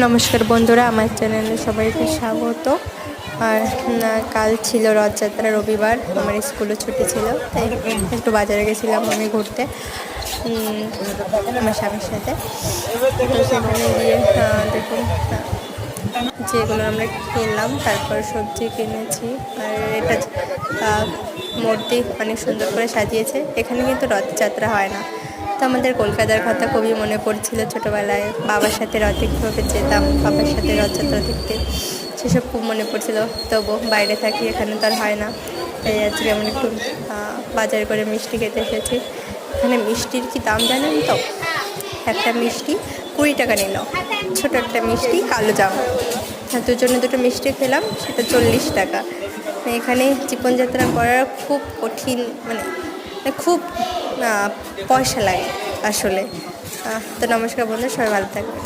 নমস্কার বন্ধুরা, আমার চ্যানেলে সবাইকে স্বাগত। আর কাল ছিল রথযাত্রা, রবিবার, আমার স্কুলে ছুটি ছিল, তাই একটু বাজারে গেছিলাম আমি ঘুরতে আমার স্বামীর সাথে। তো সেখানে গিয়ে দেখুন যেগুলো আমরা কিনলাম, তারপর সবজি কিনেছি। আর এটা মূর্তি অনেক সুন্দর করে সাজিয়েছে। এখানে কিন্তু রথযাত্রা হয় না। তো আমাদের কলকাতার কথা খুবই মনে পড়ছিল ছোটোবেলায়, বাবার সাথে রথে কীভাবে যেতাম, বাবার সাথে রথযাত্রা দেখতে, সেসব খুব মনে পড়ছিল। তবু বাইরে থাকি, এখানে তো আর হয় না, তাই আজকে আমি একটু বাজার করে মিষ্টি খেতে এসেছি। এখানে মিষ্টির কি দাম জানেন তো? একটা মিষ্টি 20 টাকা নিল, ছোটো একটা মিষ্টি কালো জাম। দুজনে দুটো মিষ্টি খেলাম, সেটা 40 টাকা। এখানে জীবনযাত্রা করার খুব কঠিন, মানে খুব পয়সা লাগে আসলে। তো নমস্কার বন্ধু, সবাই ভালো থাকবে।